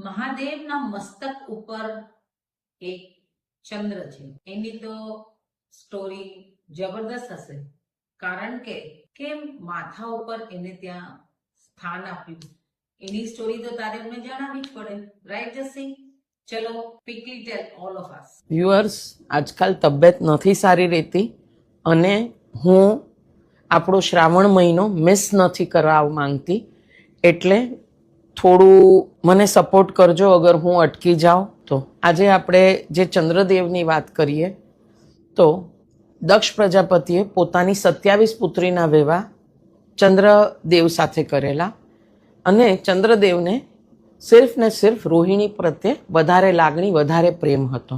મહાદેવના મસ્તક ઉપર એક ચંદ્ર છે. એની તો સ્ટોરી જબરદસ્ત હશે, કારણ કે કેમ માથા ઉપર એને ત્યાં સ્થાન આપ્યું એની સ્ટોરી તો તારે અમને જણાવવી જ પડે, રાઈટ જસી? ચલો, quickly tell all of us. Viewers, આજકાલ તબિયત નથી સારી રહેતી અને હું આપણો શ્રાવણ મહિનો મિસ નથી કરવા માંગતી, એટલે થોડું મને સપોર્ટ કરજો અગર હું અટકી જાઉં તો. આજે આપણે જે ચંદ્રદેવની વાત કરીએ તો દક્ષ પ્રજાપતિએ પોતાની 27 પુત્રીના વિવાહ ચંદ્રદેવ સાથે કરેલા અને ચંદ્રદેવને સિર્ફ ને સિર્ફ રોહિણી પ્રત્યે વધારે લાગણી, વધારે પ્રેમ હતો.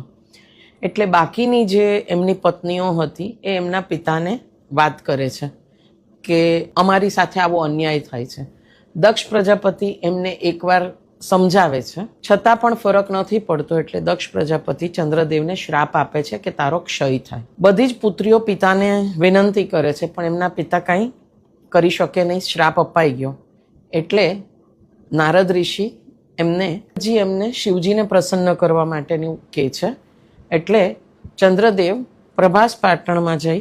એટલે બાકીની જે એમની પત્નીઓ હતી એ એમના પિતાને વાત કરે છે કે અમારી સાથે આવો અન્યાય થાય છે. દક્ષ પ્રજાપતિ એમને એકવાર સમજાવે છે, છતાં પણ ફરક નથી પડતો, એટલે દક્ષ પ્રજાપતિ ચંદ્રદેવને શ્રાપ આપે છે કે તારો ક્ષય થાય. બધી જ પુત્રીઓ પિતાને વિનંતી કરે છે, પણ એમના પિતા કાંઈ કરી શકે નહીં, શ્રાપ અપાઈ ગયો. એટલે નારદ ઋષિ એમને શિવજીને પ્રસન્ન કરવા માટેનું કહે છે. એટલે ચંદ્રદેવ પ્રભાસ પાટણમાં જઈ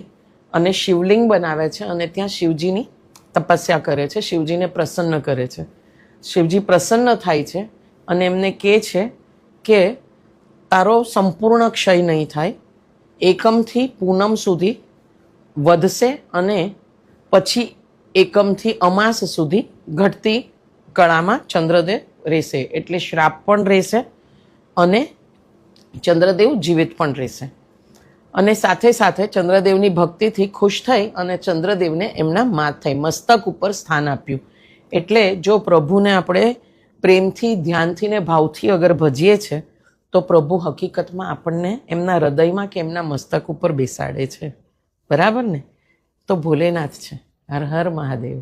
અને શિવલિંગ બનાવે છે અને ત્યાં શિવજીની તપસ્યા કરે છે, શિવજીને પ્રસન્ન કરે છે. શિવજી પ્રસન્ન થાય છે અને એમને કહે છે કે તારો સંપૂર્ણ ક્ષય નહીં થાય, એકમથી પૂનમ સુધી વધશે અને પછી એકમથી અમાસ સુધી ઘટતી કળામાં ચંદ્રદેવ રહેશે. એટલે શ્રાપ પણ રહેશે અને ચંદ્રદેવ જીવિત પણ રહેશે. અને સાથે સાથે ચંદ્રદેવની ભક્તિથી ખુશ થઈ અને ચંદ્રદેવને એમના માથે મસ્તક ઉપર સ્થાન આપ્યું. એટલે જો પ્રભુને આપણે પ્રેમથી, ધ્યાનથી ને ભાવથી અગર ભજીએ છે તો પ્રભુ હકીકતમાં આપણને એમના હૃદયમાં કે એમના મસ્તક ઉપર બેસાડે છે. બરાબર ને? તો ભોલેનાથ છે. હર હર મહાદેવ.